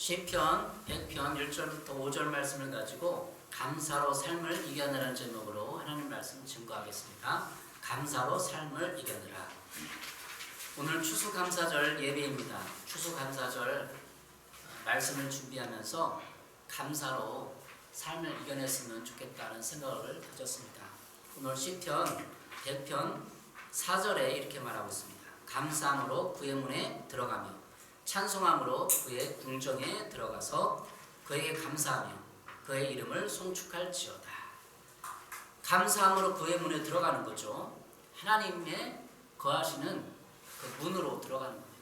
시편 100편 1절부터 5절 말씀을 가지고 감사로 삶을 이겨내라는 제목으로 하나님 말씀 증거하겠습니다. 감사로 삶을 이겨내라. 오늘 추수감사절 예배입니다. 추수감사절 말씀을 준비하면서 감사로 삶을 이겨냈으면 좋겠다는 생각을 가졌습니다. 오늘 시편 100편 4절에 이렇게 말하고 있습니다. 감사함으로 그의 문에 들어가며 찬송함으로 그의 궁정에 들어가서 그에게 감사하며 그의 이름을 송축할지어다. 감사함으로 그의 문에 들어가는 거죠. 하나님의 거하시는 그 문으로 들어가는 겁니다.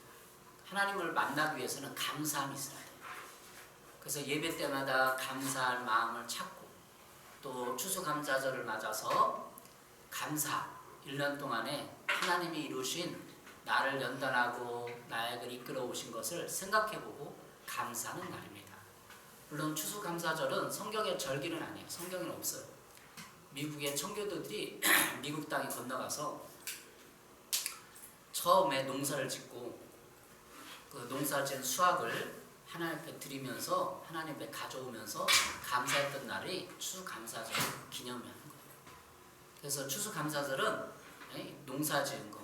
하나님을 만나기 위해서는 감사함이 있어야 돼요. 그래서 예배 때마다 감사할 마음을 찾고 또 추수감사절을 맞아서 감사 1년 동안에 하나님이 이루신 나를 연단하고 나에게 이끌어 오신 것을 생각해보고 감사하는 날입니다. 물론 추수감사절은 성경의 절기는 아니에요. 성경에는 없어요. 미국의 청교도들이 미국 땅에 건너가서 처음에 농사를 짓고 그 농사 지은 수확을 하나님 앞에 드리면서 하나님 앞에 가져오면서 감사했던 날이 추수감사절 기념을 하는 거예요. 그래서 추수감사절은 농사 지은 거,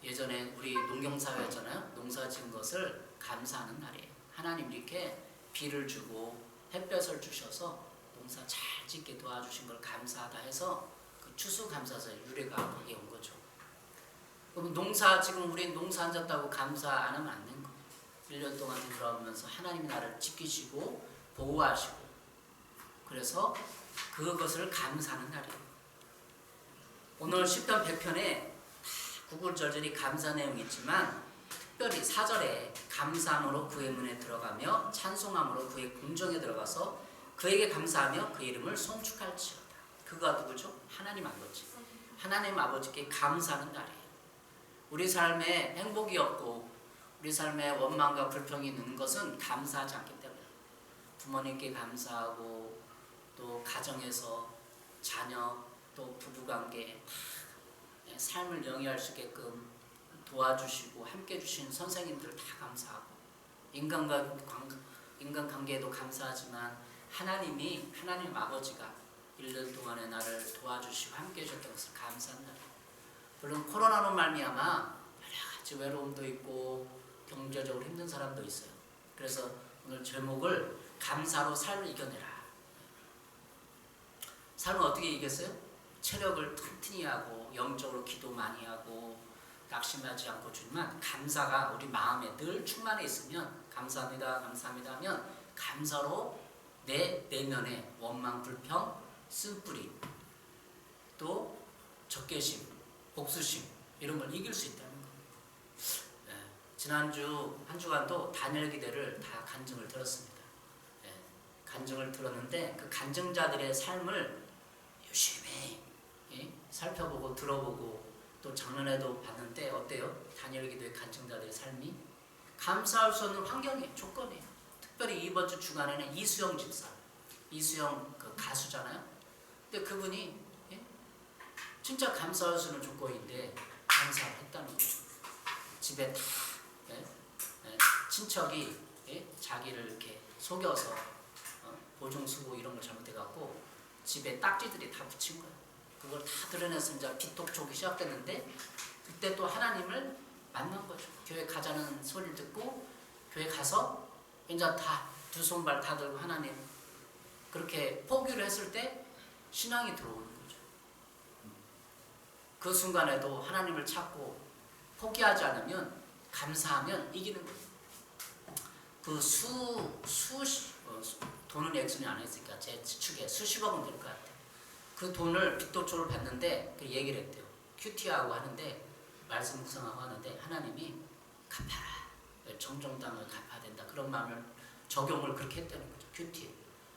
예전에 우리 농경사회였잖아요. 농사 지은 것을 감사하는 날이에요. 하나님 이렇게 비를 주고 햇볕을 주셔서 농사 잘 짓게 도와주신 걸 감사하다 해서 그 추수감사절 유래가 거기에 온 거죠. 그럼 지금 우리 농사 안 졌다고 감사 안 하면 안 되는 거예요. 1년 동안 돌아오면서 하나님이 나를 지키시고 보호하시고 그래서 그것을 감사하는 날이에요. 오늘 시편 100편에 구구절절이 감사 내용이 있지만 특별히 4절에 감사함으로 그의 문에 들어가며 찬송함으로 그의 궁정에 들어가서 그에게 감사하며 그의 이름을 송축할지어다. 그가 누구죠? 하나님 아버지. 하나님 아버지께 감사하는 날이에요. 우리 삶에 행복이 없고 우리 삶에 원망과 불평이 있는 것은 감사하지 않기 때문에 부모님께 감사하고 또 가정에서 자녀 또 부부관계 삶을 영위할 수 있게끔 도와주시고 함께 주신 선생님들 다 감사하고 인간관계에도 감사하지만 하나님 아버지가 1년 동안에 나를 도와주시고 함께 해주셨던 것을 감사한다. 물론 코로나로 말미암아 여러 가지 외로움도 있고 경제적으로 힘든 사람도 있어요. 그래서 오늘 제목을 감사로 삶을 이겨내라. 삶을 어떻게 이겼어요? 체력을 튼튼히 하고 영적으로 기도 많이 하고 낙심하지 않고 주지만 감사가 우리 마음에 늘 충만해 있으면 감사합니다 하면 감사로 내 내면에 원망, 불평, 쓴뿌리 또 적개심, 복수심 이런 걸 이길 수 있다는 거예요. 지난주 한 주간도 다니엘 기대를 다 간증을 들었습니다. 간증을 들었는데 그 간증자들의 삶을 열심히 살펴보고 들어보고 또 작년에도 봤는데 어때요? 다니엘 기도의 간증자들의 삶이 감사할 수 없는 환경이에요. 조건이에요. 특별히 이번 주 주간에는 이수영 집사, 이수영 그 가수잖아요. 근데 그분이 진짜 감사할 수 있는 조건인데 감사를 했다는 거죠. 집에 다 친척이 자기를 이렇게 속여서 보증수고 이런 걸 잘못해갖고 집에 딱지들이 다 붙인 거예요. 그걸 다 드러내서 이제 비톡촉이 시작됐는데 그때 또 하나님을 만난 거죠. 교회 가자는 소리를 듣고 교회 가서 이제 다 두 손발 다 들고 하나님 그렇게 포기를 했을 때 신앙이 들어오는 거죠. 그 순간에도 하나님을 찾고 포기하지 않으면 감사하면 이기는 거예요. 그 돈은 액수는 안 했으니까 제 추측에 수십억은 될 것 같아요. 그 돈을 빚도초를 받는데 그 얘기를 했대요. 큐티하고 하는데 말씀 묵상하고 하는데 하나님이 갚아라. 정정당을 갚아야 된다. 그런 마음을 적용을 그렇게 했다는 거죠. 큐티.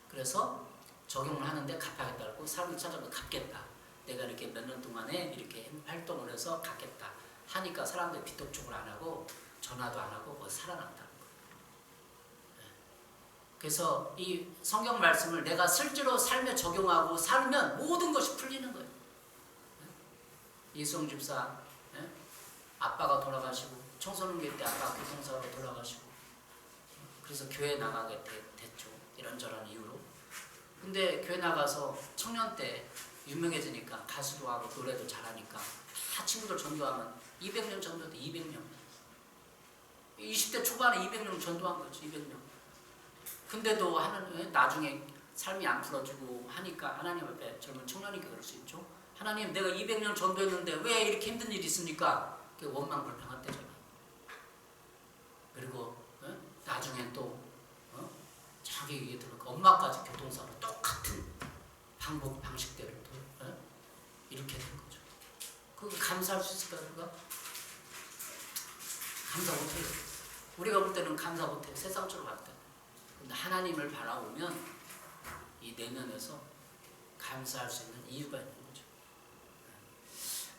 그래서 적용을 하는데 갚아야겠다고 사람을 찾아서 갚겠다. 내가 이렇게 몇 년 동안에 이렇게 활동을 해서 갚겠다. 하니까 사람들이 빚도초를 안 하고 전화도 안 하고 살아났다는 거예요. 그래서 이 성경 말씀을 내가 실제로 삶에 적용하고 살면 모든 것이 풀리는 거예요. 이수영 집사 아빠가 돌아가시고 청소년기 때 아빠 교통사고로 돌아가시고 그래서 교회 나가게 됐죠. 이런저런 이유로. 근데 교회 나가서 청년 때 유명해지니까 가수도 하고 노래도 잘하니까 다 친구들 전도하면 200명 전도돼. 200명. 20대 초반에 200명 전도한 거지. 200명. 근데도 하나님 나중에 삶이 안 풀어지고 하니까 하나님 앞에 젊은 청년이니까 그럴 수 있죠. 하나님 내가 200명 전도했는데 왜 이렇게 힘든 일이 있습니까? 그게 원망 불평한 때잖아요. 그리고 나중에 또 자기 얘기 들으니까 엄마까지 교통사고 똑같은 방식대로 또 이렇게 된 거죠. 그거 감사할 수 있을까요? 우리가? 감사 못해요. 우리가 볼 때는 감사 못해요. 세상처럼 볼 때. 근데 하나님을 바라보면 이 내면에서 감사할 수 있는 이유가 있는 거죠.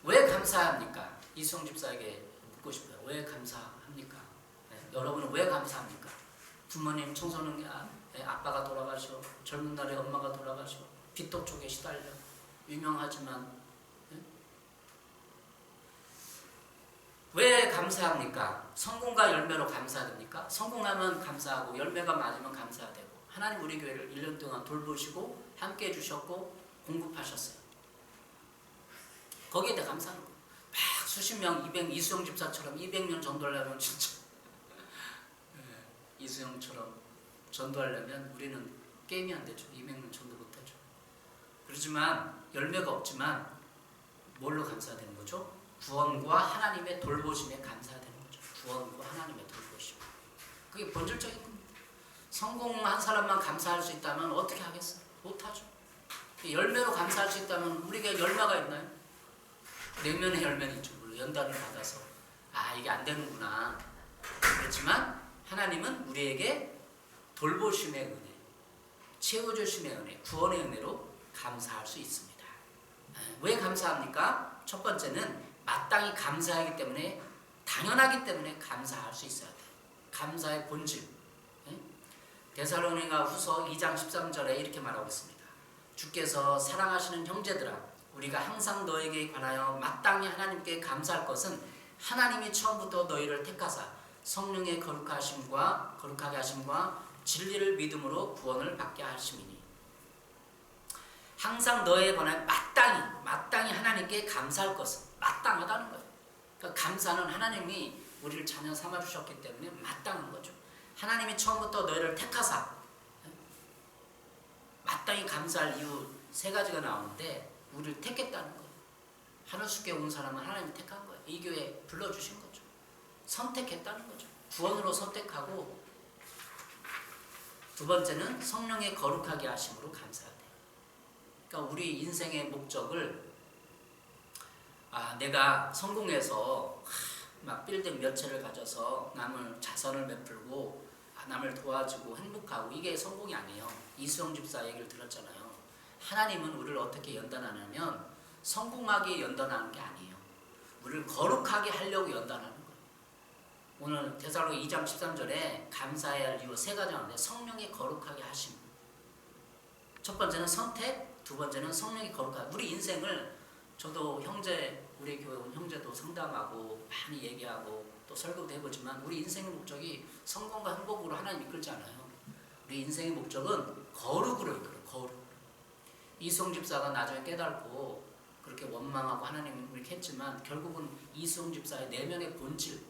왜 감사합니까? 이수영 집사에게 묻고 싶어요. 왜 감사합니까? 여러분은 왜 감사합니까? 부모님 청소년 아빠가 돌아가셔, 젊은 날에 엄마가 돌아가셔, 빚도 쪽에 시달려, 유명하지만 왜 감사합니까? 성공과 열매로 감사됩니까? 성공하면 감사하고 열매가 맞으면 감사되고 하나님 우리 교회를 1년 동안 돌보시고 함께 해주셨고 공급하셨어요. 거기에 대해 감사하는 거예요. 막 수십 명, 이수영 집사처럼 200명 전도하려면 진짜 이수영처럼 전도하려면 우리는 게임이 안 되죠. 200명 전도 못하죠. 그렇지만 열매가 없지만 뭘로 감사되는 거죠? 구원과 하나님의 돌보심에 감사되는 거죠. 구원과 하나님의 돌보심. 그게 본질적인 겁니다. 성공한 사람만 감사할 수 있다면 어떻게 하겠어요? 못하죠. 열매로 감사할 수 있다면 우리가 열매가 있나요? 내면의 열매는 있죠. 연단을 받아서 이게 안 되는구나. 그렇지만 하나님은 우리에게 돌보심의 은혜, 채워주심의 은혜, 구원의 은혜로 감사할 수 있습니다. 왜 감사합니까? 첫 번째는 마땅히 감사하기 때문에, 당연하기 때문에 감사할 수 있어야 돼요. 감사의 본질. 데살로니가 후서 2장 13절에 이렇게 말하고 있습니다. 주께서 사랑하시는 형제들아, 우리가 항상 너에게 관하여 마땅히 하나님께 감사할 것은 하나님이 처음부터 너희를 택하사 성령의 거룩하게 하심과 진리를 믿음으로 구원을 받게 하심이니. 항상 너에 관하여 마땅히 하나님께 감사할 것은 마땅하다는 거예요. 그러니까 감사는 하나님이 우리를 자녀 삼아 주셨기 때문에 마땅한 거죠. 하나님이 처음부터 너희를 택하사, 마땅히 감사할 이유 3가지가 나오는데 우리를 택했다는 거예요. 하늘숲에 온 사람은 하나님이 택한 거예요. 이 교회에 불러주신 거죠. 선택했다는 거죠. 구원으로 선택하고, 두 번째는 성령의 거룩하게 하심으로 감사해야 돼요. 그러니까 우리 인생의 목적을 내가 성공해서 막 빌딩 몇 채를 가져서 남을 자선을 베풀고 남을 도와주고 행복하고 이게 성공이 아니에요. 이수영 집사 얘기를 들었잖아요. 하나님은 우리를 어떻게 연단하냐면 성공하게 연단하는 게 아니에요. 우리를 거룩하게 하려고 연단하는 거예요. 오늘 데살로니가 2장 13절에 감사해야 할 이유 3가지 나오는데 성령이 거룩하게 하심. 첫 번째는 선택, 두 번째는 성령이 거룩하게. 우리 인생을 저도 우리 교회 온 형제도 상담하고 많이 얘기하고 또 설교도 해보지만 우리 인생의 목적이 성공과 행복으로 하나님 이끌지 않아요. 우리 인생의 목적은 거룩으로 이끌어요. 거룩. 이수영 집사가 나중에 깨닫고 그렇게 원망하고 하나님을 이렇게 했지만 결국은 이수영 집사의 내면의 본질,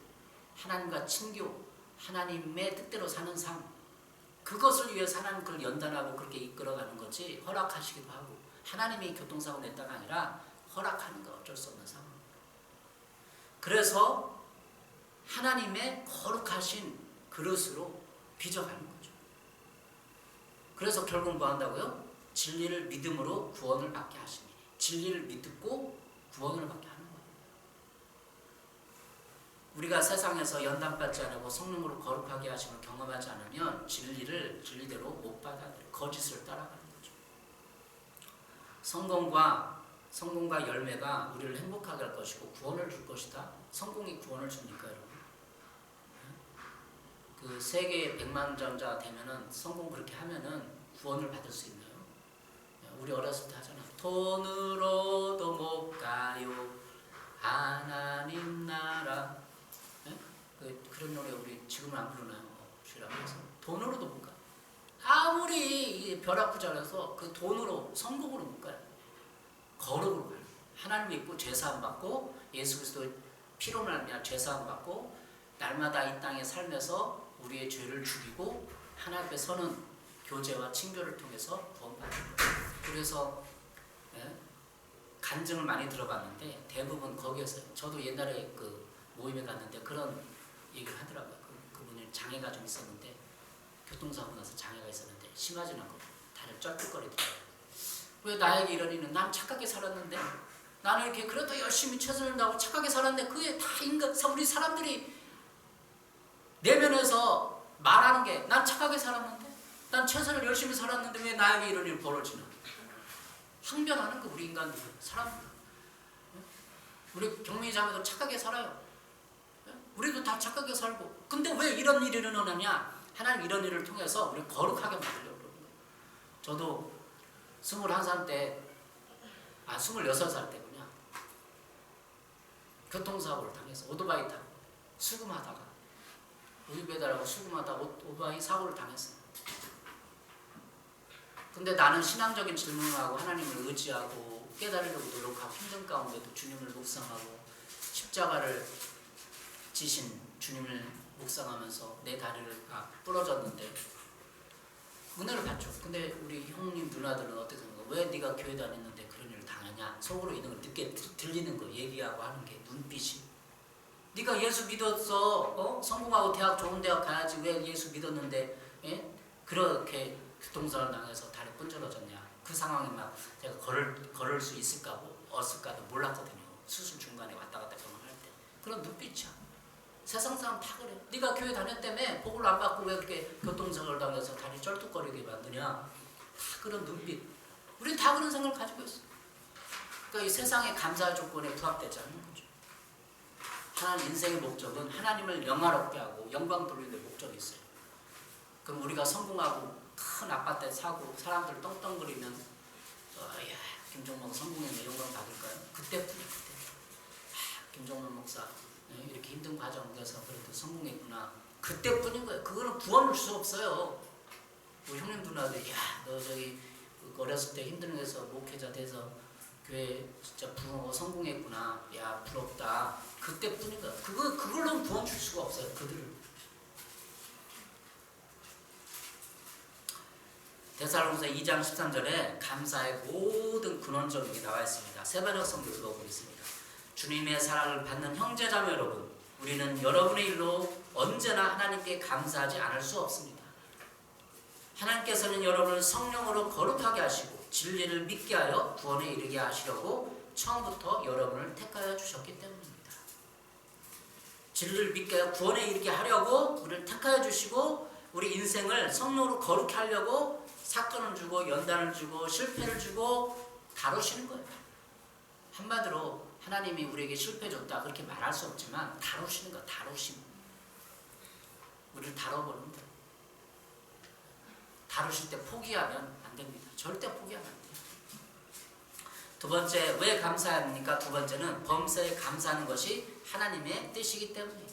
하나님과 친교, 하나님의 뜻대로 사는 삶, 그것을 위해서 하나님 그걸 연단하고 그렇게 이끌어가는 거지, 허락하시기도 하고 하나님이 교통사고 냈다가 아니라 허락하는 거 어쩔 수 없는 상황. 그래서 하나님의 거룩하신 그릇으로 빚어가는 거죠. 그래서 결국 뭐 한다고요? 진리를 믿음으로 구원을 받게 하시니. 진리를 믿고 구원을 받게 하는 거예요. 우리가 세상에서 연단받지 않고 성령으로 거룩하게 하심을 경험하지 않으면 진리를 진리대로 못 받아들여요. 거짓을 따라가는 거죠. 성공과 열매가 우리를 행복하게 할 것이고 구원을 줄 것이다. 성공이 구원을 줍니까, 여러분? 그 세계 100만장자 되면은 성공 그렇게 하면은 구원을 받을 수 있나요? 우리 어렸을 때 하잖아요. 돈으로도 못 가요, 하나님 나라. 그런 노래 우리 지금은 안 부르나요? 주라고 해서. 돈으로도 못 가. 아무리 벼락부자라서 그 돈으로 성공으로 못 가요. 거룩으로 가요. 하나님 믿고 제사함 받고 예수 그리스도의 피로 말미암아 제사함 받고 날마다 이 땅에 살면서 우리의 죄를 죽이고 하나님 앞에 서는 교제와 친교를 통해서 구원받는 거예요. 그래서 간증을 많이 들어봤는데 대부분 거기에서 저도 옛날에 그 모임에 갔는데 그런 얘기를 하더라고요. 그분이 장애가 좀 있었는데 교통사고 나서 장애가 있었는데 심하진 않고 다리를 쩔뚝거리더라고요. 왜 나에게 이런 일은 난 착하게 살았는데 나는 이렇게 그래도 열심히 최선을 다하고 착하게 살았는데 그게 다 인간 우리 사람들이 내면에서 말하는 게 난 착하게 살았는데 난 최선을 열심히 살았는데 왜 나에게 이런 일이 벌어지나. 항변하는 거 우리 인간들 사람들. 우리 경민이 자매도 착하게 살아요. 우리도 다 착하게 살고. 근데 왜 이런 일이 일어나냐? 하나님 이런 일을 통해서 우리 거룩하게 만들려고 그러는 거예요. 저도 21살 때 26살 때군요. 교통사고를 당해서 오토바이 타고 수금하다가 우유 배달하고 수금하다가 오토바이 사고를 당했어요. 근데 나는 신앙적인 질문을 하고 하나님을 의지하고 깨달으려고 노력하고 힘든 가운데도 주님을 묵상하고 십자가를 지신 주님을 묵상하면서 내 다리를 부러졌는데 은혜를 받죠. 근데 우리 형님 누나들은 어떻게 생각해요? 왜 네가 교회 다녔는데 그런 일을 당하냐? 속으로 있는 걸 늦게 들리는 거 얘기하고 하는 게 눈빛이. 네가 예수 믿었어. 성공하고 대학 좋은 대학 가야지 왜 예수 믿었는데 그렇게 교통사고를 당해서 다리 분절어졌냐. 그 상황에 막 제가 걸을 수 있을까 없을까도 몰랐거든요. 수술 중간에 왔다 갔다 병원할 때. 그런 눈빛이야. 세상 사람 다 그래. 네가 교회 다녔다며 복을 안 받고 왜 그렇게 교통사고를 당해서 다리 쩔뚝거리게 만드냐. 다 그런 눈빛. 우린 다 그런 생각을 가지고 있어. 그러니까 이 세상의 감사의 조건에 부합되지 않는 거죠. 하나님 인생의 목적은 하나님을 영화롭게 하고 영광 돌리는 데 목적이 있어요. 그럼 우리가 성공하고 큰 아파트에 사고 사람들 떵떵거리면 야 김종목 성공했네 영광 받을까요? 그때뿐이야. 그때. 김종목 목사 이렇게 힘든 과정에서 그래도 성공했구나. 그때뿐인 거예요. 그거는 구원을 줄 수 없어요. 우리 형님 누나들 너 저기 어렸을 때 힘든 데서 목회자 돼서 교회 진짜 부흥하고 성공했구나. 야 부럽다. 그때뿐인 거야. 그걸로는 구원 줄 수가 없어요. 그들을. 데살로니가서 2장 13절에 감사의 모든 근원적인 게 나와 있습니다. 세번역 성경 읽어보겠습니다. 주님의 사랑을 받는 형제자매 여러분, 우리는 여러분의 일로 언제나 하나님께 감사하지 않을 수 없습니다. 하나님께서는 여러분을 성령으로 거룩하게 하시고 진리를 믿게 하여 구원에 이르게 하시려고 처음부터 여러분을 택하여 주셨기 때문입니다. 진리를 믿게 하여 구원에 이르게 하려고 우리를 택하여 주시고 우리 인생을 성령으로 거룩해 하려고 사건을 주고 연단을 주고 실패를 주고 다루시는 거예요. 한마디로 하나님이 우리에게 실패 줬다 그렇게 말할 수 없지만 다루시는 거 다루심. 우리를 다뤄보는 거예요. 다루실 때 포기하면 안 됩니다. 절대 포기하면 안 돼요. 두 번째, 왜 감사합니까? 두 번째는 범사에 감사하는 것이 하나님의 뜻이기 때문이에요.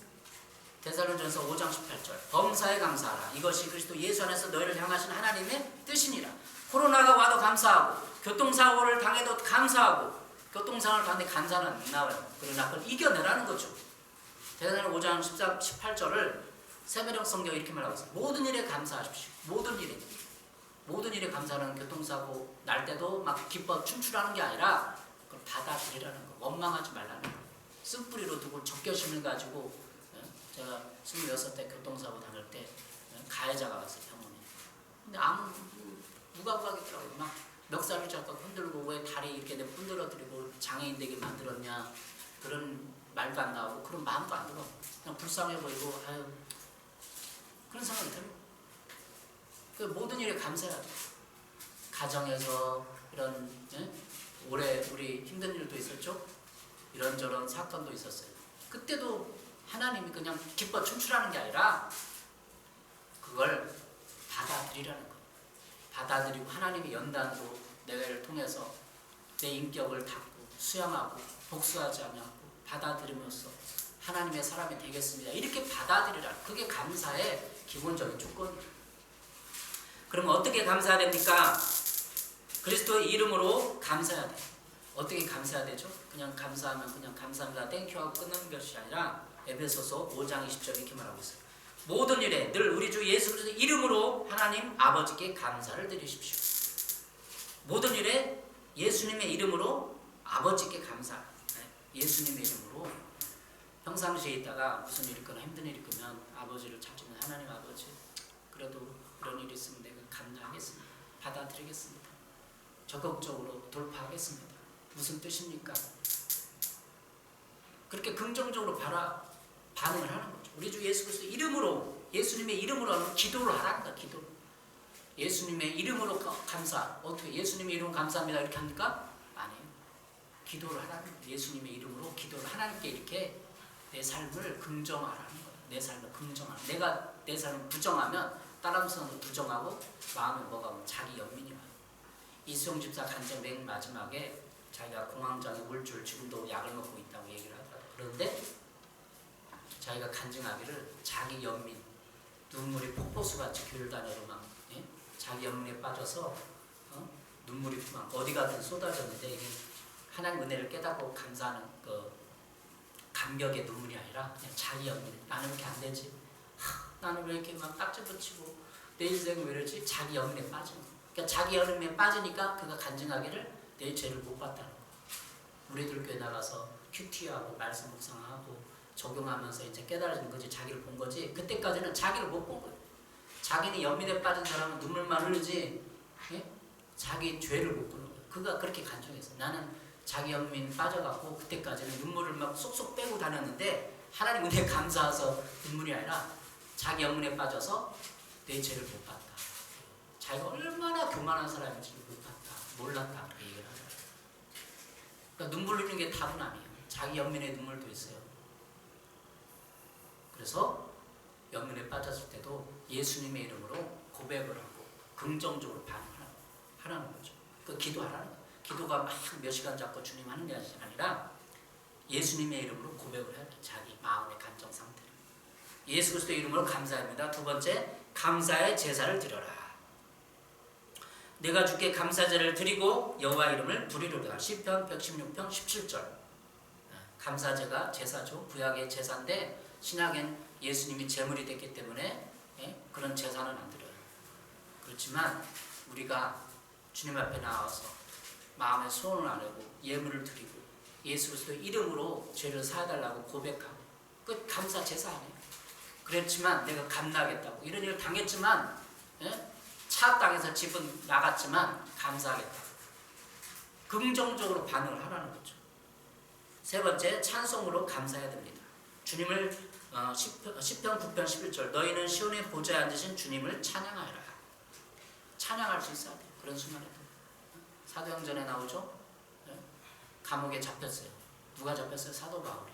데살로니가전서 5장 18절 범사에 감사하라. 이것이 그리스도 예수 안에서 너희를 향하신 하나님의 뜻이니라. 코로나가 와도 감사하고 교통사고를 당해도 감사하고 교통사고를 당해 감사는 안 나와요. 그러나 그걸 이겨내라는 거죠. 데살로니가 5장 18절을 세번역 성경 이렇게 말하고 있어요. 모든 일에 감사하십시오. 모든 일에 감사하는 교통사고 날 때도 막 기뻐 춤추라는 게 아니라 그걸 받아들이라는 거. 원망하지 말라는 거. 쓴뿌리로 두고 적개심을 가지고 제가 26대 교통사고 당할 때 가해자가 왔어요. 병원에. 근데 아무 무감각이더라고요. 막 멱살을 잡고 흔들고 왜 다리 이렇게 흔들어드리고 장애인 되게 만들었냐 그런 말도 안 나오고 그런 마음도 안 들어. 그냥 불쌍해 보이고 아유 그런 생각이 들어요. 그 모든 일에 감사해야 돼. 가정에서 이런 올해 우리 힘든 일도 있었죠. 이런저런 사건도 있었어요. 그때도 하나님이 그냥 기뻐 춤추라는 게 아니라 그걸 받아들이라는 거예요. 받아들이고 하나님의 연단으로 내가를 통해서 내 인격을 닫고 수양하고 복수하지 않고 받아들이면서 하나님의 사람이 되겠습니다. 이렇게 받아들이라. 그게 감사의 기본적인 조건이에요. 그러면 어떻게 감사해야 됩니까? 그리스도의 이름으로 감사해야 돼요. 어떻게 감사해야 되죠? 그냥 감사하면 그냥 감사합니다 땡큐하고 끝나는 것이 아니라 에베소서 5장 20절 이렇게 말하고 있어요. 모든 일에 늘 우리 주 예수 그리스도 이름으로 하나님 아버지께 감사를 드리십시오. 모든 일에 예수님의 이름으로 아버지께 감사. 예수님의 이름으로 평상시에 있다가 무슨 일이 있거나 힘든 일이 있으면 아버지를 찾으면 하나님 아버지 그래도 이런 일이 있으면 내가 감사하겠습니다. 받아들이겠습니다. 적극적으로 돌파하겠습니다. 무슨 뜻입니까? 그렇게 긍정적으로 반응을 하는 거죠. 우리 주 예수 그리스도 이름으로 예수님의 이름으로 하면 기도를 하라는 거야. 기도. 예수님의 이름으로 감사. 어떻게 예수님의 이름으로 감사합니다 이렇게 합니까? 아니에요. 기도를 하라는 거예요. 예수님의 이름으로 기도를 하나님께 이렇게 내 삶을 긍정하라는 거예요. 내 삶을 긍정하라. 내가 내 삶을 부정하면 다른 사람도 부정하고 마음에 뭐가 오면 자기 연민이 와요. 이수영 집사 간증 맨 마지막에 자기가 공황장애 물줄 지금도 약을 먹고 있다고 얘기를 하더라고요. 그런데 자기가 간증하기를 자기 연민 눈물이 폭포수같이 교회를 다녀도 막 자기 연민에 빠져서 눈물이 막 어디 가든 쏟아졌는데 이게 하나님 은혜를 깨닫고 감사하는 그 감격의 눈물이 아니라 그냥 자기 연민. 나는 이렇게 안 되지. 나는 왜 이렇게 막 딱지 붙이고 내 인생 왜 이러지? 자기 연민에 빠지는 거야. 그러니까 자기 연민에 빠지니까 그가 간증하기를 내 죄를 못 봤다는 거야. 우리들 교회 나가서 큐티하고 말씀 묵상하고 적용하면서 이제 깨달아진 거지. 자기를 본 거지. 그때까지는 자기를 못 본 거야. 자기는 연민에 빠진 사람은 눈물만 흘리지 자기 죄를 못 보는 거야. 그가 그렇게 간증했어. 나는 자기 연민 빠져갖고 그때까지는 눈물을 막 쏙쏙 빼고 다녔는데 하나님 은혜 감사해서 눈물이 아니라 자기 연민에 빠져서 내 죄를 못 봤다. 자기가 얼마나 교만한 사람인지를 못 봤다. 몰랐다. 그렇게 얘기를 하더라고요. 그러니까 눈물 흘리는 게 답은 아니에요. 자기 연민에 눈물도 있어요. 그래서 연민에 빠졌을 때도 예수님의 이름으로 고백을 하고 긍정적으로 반응하라는 거죠. 그 기도하라는 거예요. 기도가 막 몇 시간 잡고 주님 하는 게 아니라 예수님의 이름으로 고백을 해야 돼요. 자기 마음의 감정 상태를. 예수 그리스도의 이름으로 감사합니다. 두 번째, 감사의 제사를 드려라. 내가 주께 감사제를 드리고 여호와 이름을 부르리로다. 시편 116편 17절. 감사제가 제사죠. 구약의 제사인데 신약엔 예수님이 제물이 됐기 때문에 그런 제사는 안 드려요. 그렇지만 우리가 주님 앞에 나와서 마음의 소원을 아뢰고 예물을 드리고 예수 그리스도의 이름으로 죄를 사해달라고 고백하고 그 감사 제사 아니에요. 그랬지만 내가 감나겠다고 이런 일을 당했지만 차악당해서 집은 나갔지만 감사하겠다. 긍정적으로 반응을 하라는 거죠. 세 번째, 찬송으로 감사해야 됩니다. 주님을 시편 9편 11절 너희는 시온의 보좌에 앉으신 주님을 찬양하여라. 찬양할 수 있어야 돼요. 그런 순간에 사도행전에 나오죠. 감옥에 잡혔어요. 누가 잡혔어요? 사도 바울이.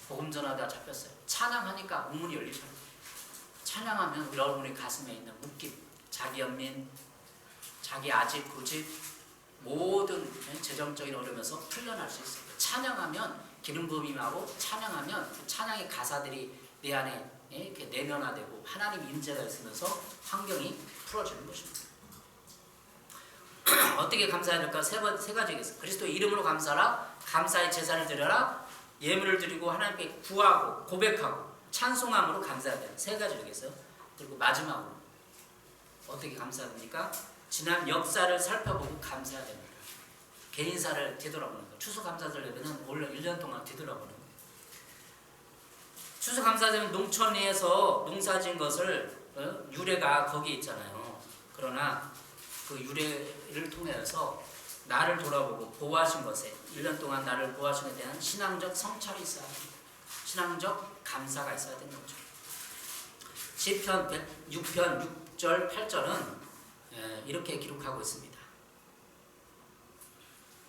복음 전하다가 잡혔어요. 찬양하니까 우문이 열리잖아요. 찬양하면 여러분의 가슴에 있는 묶임, 자기 연민, 자기 아집, 고집 모든 재정적인 어려움에서 풀려날 수 있어요. 찬양하면 기름 부음이 임하고 찬양하면 그 찬양의 가사들이 내 안에 이렇게 내면화되고 하나님 임재가 있으면서 환경이 풀어지는 것입니다. 어떻게 감사해야 될까? 세 가지겠어요. 그리스도의 이름으로 감사하라, 감사의 제사를 드려라, 예물을 드리고 하나님께 구하고 고백하고 찬송함으로 감사해야 돼요. 세 가지겠어요. 그리고 마지막으로 어떻게 감사해야 됩니까? 지난 역사를 살펴보고 감사해야 됩니다. 개인사를 뒤돌아보는 거예요. 추수감사절 예배는 원래 1년 동안 뒤돌아보는 거예요. 추수감사절은 농촌에서 농사진 것을 유래가 거기 있잖아요. 그러나 그 유래를 통해서 나를 돌아보고 보호하신 것에 1년 동안 나를 보호하신 것에 대한 신앙적 성찰이 있어야 합니다. 신앙적 감사가 있어야 되는 거죠. 시편 106편 6절 8절은 이렇게 기록하고 있습니다.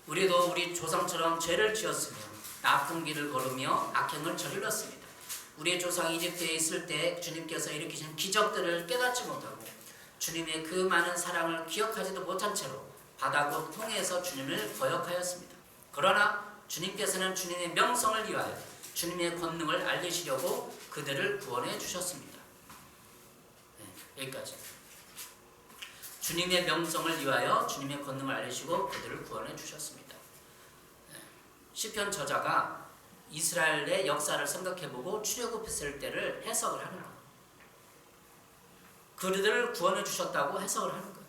우리도 우리 조상처럼 죄를 지었으며 나쁜 길을 걸으며 악행을 저질렀습니다. 우리의 조상이 이집트에 있을 때 주님께서 일으키신 기적들을 깨닫지 못하고 주님의 그 많은 사랑을 기억하지도 못한 채로 바다고 통해서 주님을 거역하였습니다. 그러나 주님께서는 주님의 명성을 위하여 주님의 권능을 알리시려고 그들을 구원해 주셨습니다. 여기까지. 주님의 명성을 위하여 주님의 권능을 알리시고 그들을 구원해 주셨습니다. 시편 저자가 이스라엘의 역사를 생각해보고 출애굽했을 때를 해석을 하는 거예요. 그들을 구원해 주셨다고 해석을 하는 거예요.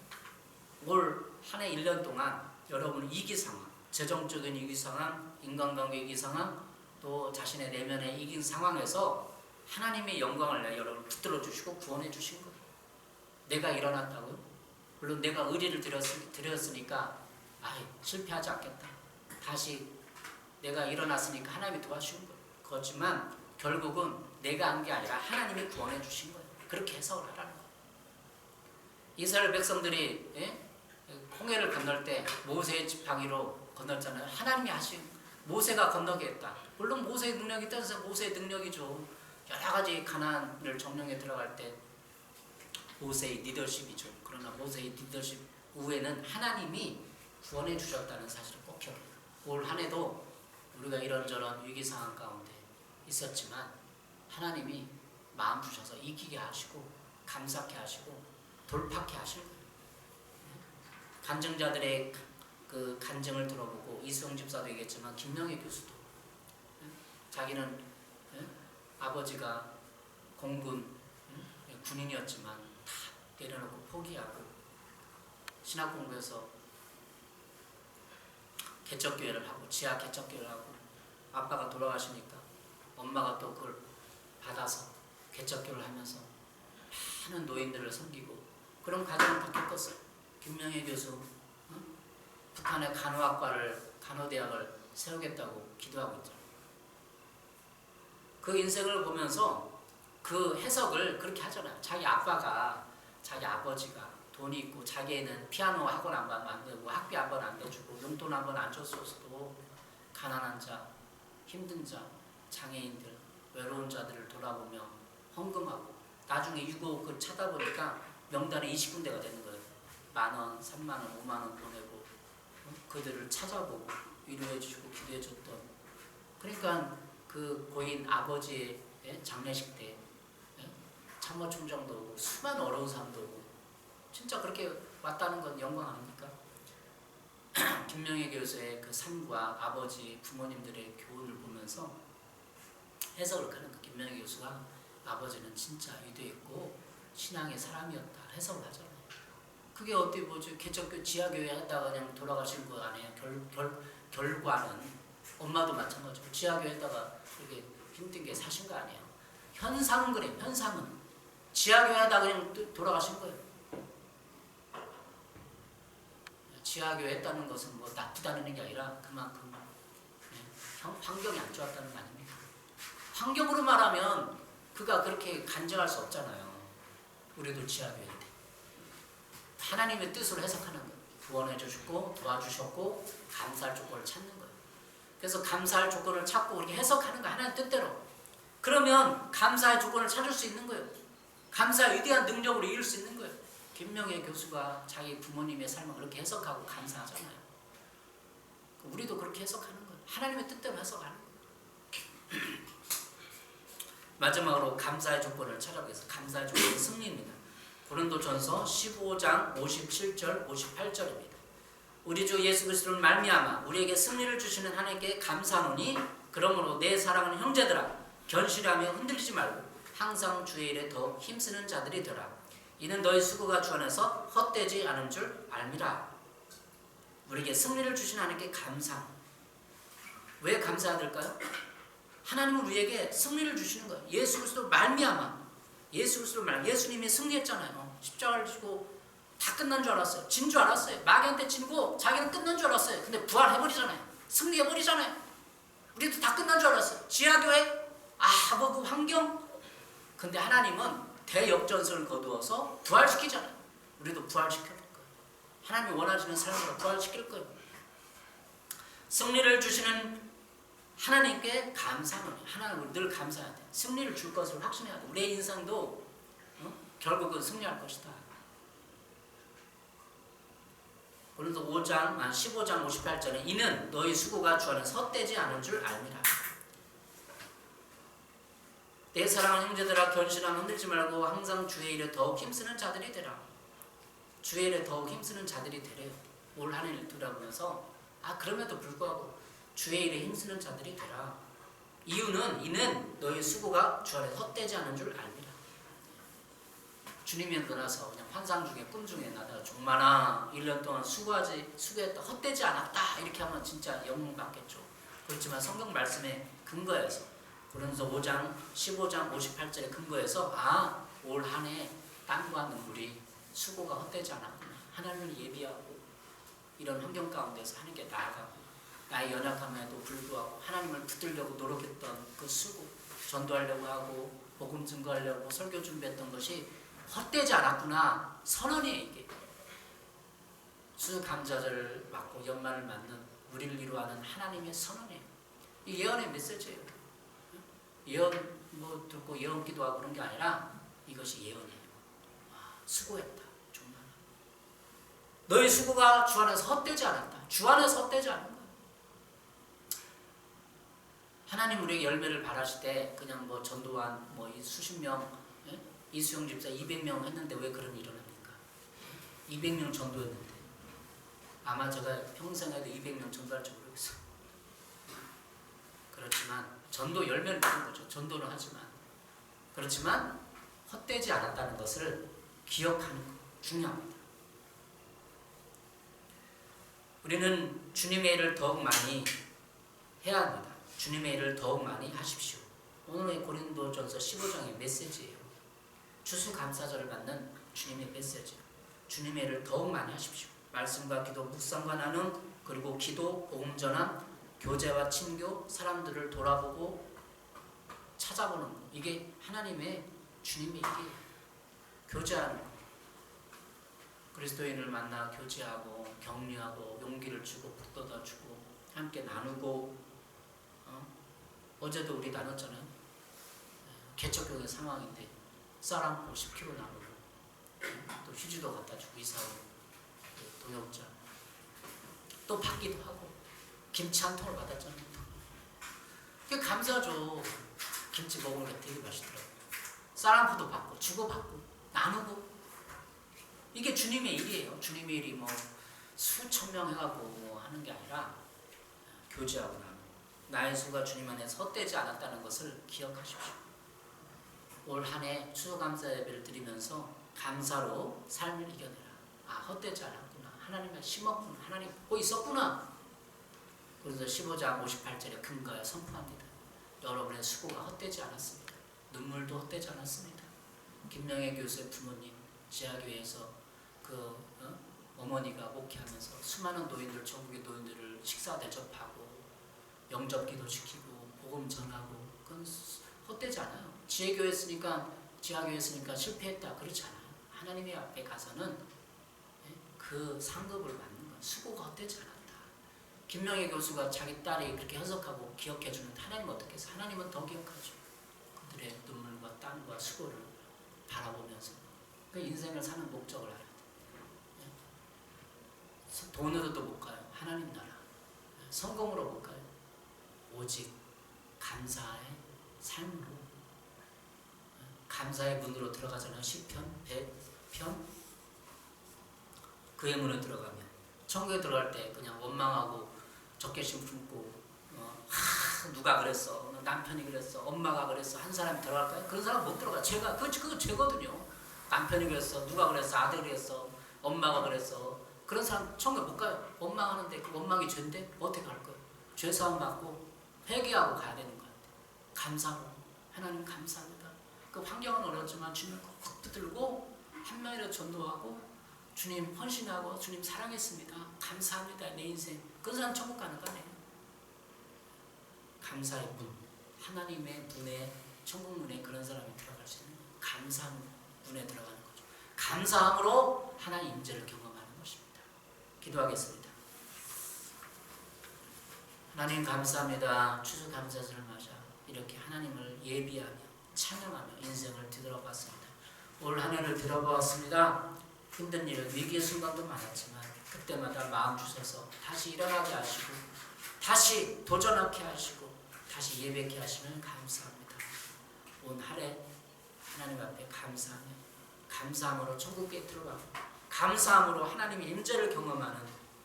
올 한 해 1년 동안 여러분 위기 상황, 재정적인 위기 상황, 인간관계 위기 상황, 또 자신의 내면의 위기 상황에서 하나님의 영광을 내 여러분을 붙들어 주시고 구원해 주신 거예요. 내가 일어났다고요? 물론 내가 의리를 드렸으니까 실패하지 않겠다. 다시 내가 일어났으니까 하나님이 도와주신 거예요. 그렇지만 결국은 내가 한 게 아니라 하나님이 구원해 주신 거예요. 그렇게 해석을 하라는 거예요. 이스라엘 백성들이 홍해를 건널 때 모세의 지팡이로 건넜잖아요. 하나님이 하신, 모세가 건너게 했다. 물론 모세의 능력이 있다서 모세의 능력이죠. 여러 가지 가나안을 정령에 들어갈 때 모세의 리더십이죠. 그러나 모세의 리더십 후에는 하나님이 구원해 주셨다는 사실을 꼭 기억해요. 올 한 해도 우리가 이런저런 위기 상황 가운데 있었지만 하나님이 마음 주셔서 이기게 하시고 감사케 하시고 돌파케 하실 거예요. 간증자들의 그 간증을 들어보고 이수영 집사도 얘기했지만 김명희 교수도 자기는 아버지가 공군 군인이었지만 다 내려놓고 포기하고 신학 공부해서 개척교회를 하고 지하 개척교회를 하고 아빠가 돌아가시니까 엄마가 또 그걸 받아서 개척교회를 하면서 많은 노인들을 섬기고 그런 과정을 다 겪었어요. 김명희 교수 북한의 간호대학을 세우겠다고 기도하고 있죠. 그 인생을 보면서 그 해석을 그렇게 하잖아요. 자기 아버지가 돈이 있고 자기애는 피아노 학원 한 번 만들고 학비 한 번 안 내주고 용돈 한 번 안 줬어도 가난한 자, 힘든 자, 장애인들, 외로운 자들을 돌아보며 헌금하고 나중에 유고 그 찾아보니까 명단에 20군데가 되는 거예요. 10,000원, 30,000원, 50,000원 보내고 그들을 찾아보고 위로해주고 기도해줬던, 그러니까 그 고인 아버지의 장례식 때 참모총장도 오고 수많은 어려운 사람도 오고 진짜 그렇게 왔다는 건 영광 아닙니까? 김명희 교수의 그 삶과 아버지 부모님들의 교훈을 보면서 해석을 하는 거예요. 김명희 교수가 아버지는 진짜 위대했고 신앙의 사람이었다 해석을 하잖아요. 그게 어디 뭐지 개척교 지하교회 하다가 그냥 돌아가신 거 아니에요. 결과는 엄마도 마찬가지고 지하교회 했다가 그렇게 힘든 게 사신 거 아니에요. 현상은 그래요. 현상은 지하교회 하다가 그냥 돌아가신 거예요. 지하교회 했다는 것은 뭐 나쁘다는 게 아니라 그만큼 환경이 안 좋았다는 거 아닙니까? 환경으로 말하면 그가 그렇게 간증할 수 없잖아요. 우리도 지하교회 때 하나님의 뜻으로 해석하는 거예요. 구원해 주셨고 도와주셨고 감사할 조건을 찾는 거예요. 그래서 감사할 조건을 찾고 그렇게 해석하는 거예요. 하나님 뜻대로. 그러면 감사의 조건을 찾을 수 있는 거예요. 감사의 위대한 능력으로 이룰 수 있는 거예요. 김명희 교수가 자기 부모님의 삶을 그렇게 해석하고 감사하잖아요. 우리도 그렇게 해석하는 거예요. 하나님의 뜻대로 해석하는 거예요. 마지막으로 감사의 조건을 찾아보겠습니다. 감사의 조건은 승리입니다. 고린도전서 15장 57절 58절입니다. 우리 주 예수 그리스도를 말미암아 우리에게 승리를 주시는 하나님께 감사하노니 그러므로 내 사랑하는 형제들아 견실하며 흔들리지 말고 항상 주의 일에 더 힘쓰는 자들이 되라. 이는 너희 수고가 주 안에서 헛되지 않은 줄 알미라. 우리에게 승리를 주신 하나님께 감사. 왜 감사해야 될까요? 하나님은 우리에게 승리를 주시는 거예요. 예수 그리스도 말미암아. 예수님이 승리했잖아요. 십자가를 지고 다 끝난 줄 알았어요. 진 줄 알았어요. 마귀한테 지고 자기는 끝난 줄 알았어요. 근데 부활해버리잖아요. 승리해버리잖아요. 우리도 다 끝난 줄 알았어요. 지하교회 뭐 그 환경. 근데 하나님은 대역전선을 거두어서 부활시키잖아요. 우리도 부활시킬 거예요. 하나님이 원하시는 삶으로 부활시킬 거예요. 승리를 주시는 하나님께 감사하는 거예요. 하나님을 늘 감사해야 돼. 승리를 줄 것을 확신해야 돼. 우리의 인생도 결국은 승리할 것이다. 고린도 15장 58절에 이는 너희 수고가 주 안에서 헛되지 않은 줄 알미라. 내 사랑하는 형제들아 견실함 흔들지 말고 항상 주의 일에 더욱 힘쓰는 자들이 되라. 주일에 더욱 힘쓰는 자들이 되래요. 올 한 해를 돌아보면서 그럼에도 불구하고 주일에 힘쓰는 자들이 되라. 이는 너희 수고가 주 안에 헛되지 않은 줄 알리라. 주님이 떠나서 그냥 환상 중에 꿈 중에 나다가 종만아 1년 동안 수고했다 헛되지 않았다 이렇게 하면 진짜 영웅 받겠죠. 그렇지만 성경 말씀에 근거해서 고린도서 5장 15장 58절에 근거해서 올 한 해 땀과 눈물이 수고가 헛되지 않았구나. 하나님을 예비하고 이런 환경 가운데서 하나님께 나아가고 나의 연약함에도 불구하고 하나님을 붙들려고 노력했던 그 수고, 전도하려고 하고 복음 증거하려고 설교 준비했던 것이 헛되지 않았구나. 선언이에요. 이게 수감자절을 맞고 연말을 맞는 우리를 이루어하는 하나님의 선언이에요. 이 예언의 메시지예요. 예언 듣고 예언 기도하고 그런 게 아니라 이것이 예언이에요. 수고했다. 정말 너희 수고가 주 안에서 헛되지 않았다. 주 안에서 헛되지 않은 거야. 하나님 우리에게 열매를 바라실 때 그냥 전도한 이 수십 명 이수영 집사 200명 했는데 왜 그런 일이 일어납니까? 200명 전도했는데 아마 제가 평생에도 200명 전도할 줄 모르겠어요. 그렇지만 전도 열매를 맺는 거죠. 전도는 하지만 그렇지만 헛되지 않았다는 것을 기억하는 것 중요합니다. 우리는 주님의 일을 더욱 많이 해야 합니다. 주님의 일을 더욱 많이 하십시오. 오늘의 고린도전서 15장의 메시지예요. 추수감사절을 받는 주님의 메시지예요. 주님의 일을 더욱 많이 하십시오. 말씀과 기도, 묵상과 나눔, 그리고 기도, 복음 전함, 교제와 친교, 사람들을 돌아보고 찾아보는 것. 이게 하나님의 주님의 일이에요. 교제하는 것. 그리스도인을 만나 교제하고 격려하고 용기를 주고 북돋아주고 함께 나누고 어제도 우리 나눴잖아요. 개척교회 상황인데 쌀 50kg 나누고 또 휴지도 갖다 주고 이사하고 동역자 또 받기도 하고 김치 한 통을 받았잖아요. 그게 감사하죠. 김치 먹으면 되게 맛있더라고요. 쌀 한 푸도 받고 주고받고 나누고 이게 주님의 일이에요. 주님의 일이 수천 명 해가고 하는 게 아니라 교제하고 나누고 나의 수가 주님 안에서 헛되지 않았다는 것을 기억하십시오. 올 한 해 추수감사 예배를 드리면서 감사로 삶을 이겨내라. 헛되지 않았구나. 하나님의 심었구나. 하나님 보고 있었구나. 그래서 15장 58절에 근거에 선포합니다. 여러분의 수고가 헛되지 않았습니다. 눈물도 헛되지 않았습니다. 김명애 교수의 부모님 지하교회에서 어머니가 목회하면서 수많은 노인들, 전국의 노인들을 식사 대접하고 영접기도 시키고 복음 전하고 그건 헛되지 않아요. 지하교회 했으니까 실패했다 그렇지 않아요. 하나님의 앞에 가서는 그 상급을 받는 거예요. 수고가 헛되지 않았다. 김명애 교수가 자기 딸이 그렇게 해석하고 기억해 주는데 하나님은 어떻게 해서 하나님은 더 기억하죠. 그들의 눈물과 땀과 수고를 바라보면서 그 인생을 사는 목적을 알아야 돼요. 돈으로도 못 가요. 하나님 나라. 성공으로 못 가요. 오직 감사의 삶으로 감사의 문으로 들어가잖아요. 시편 100편 그의 문에 들어가면 천국에 들어갈 때 그냥 원망하고 적개심 품고 누가 그랬어, 남편이 그랬어, 엄마가 그랬어 한 사람이 들어갈까요? 그런 사람 못 들어가. 그거 죄거든요. 남편이 그랬어, 누가 그랬어, 아들이 그랬어, 엄마가 그랬어. 그런 사람 천국에 못 가요. 원망하는데 그 원망이 죄인데 어떻게 갈 거예요? 죄사함 받고 회개하고 가야 되는 것 같아요. 감사로 하나님 감사합니다. 그 환경은 어렵지만 주님 꼭 붙들고 한 명이라도 전도하고 주님 헌신하고 주님 사랑했습니다. 감사합니다. 내 인생. 그 사람 천국 가는 거 아니에요. 감사의 문. 하나님의 문에 천국 문에 그런 사람이 들어갈 수 있는 감사 문에 들어가는 거죠. 감사함으로 하나님 임재를 경험하는 것입니다. 기도하겠습니다. 하나님 감사합니다. 추수감사절을 맞아 이렇게 하나님을 예비하며 찬양하며 인생을 뒤돌아봤습니다. 올 한 해를 뒤돌아보았습니다. 힘든 일, 위기의 순간도 많았지만 그때마다 마음 주셔서 다시 일어나게 하시고 다시 도전하게 하시고 다시 예배케 하시면 감사합니다. 온 한 해 하나님 앞에 감사하며 감사함으로 천국에 들어가고 감사함으로 하나님의 임재를 경험하는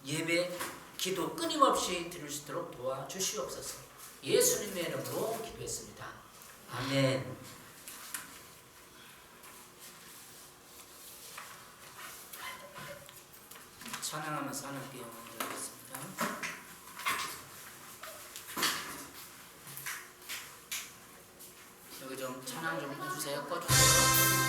예배, 기도 끊임없이 드릴 수 있도록 도와주시옵소서. 예수님의 이름으로 기도했습니다. 아멘. 찬양하면서 하나님께 영광을 드리겠습니다. 여기 좀 찬양 좀 해주세요. 꺼주세요.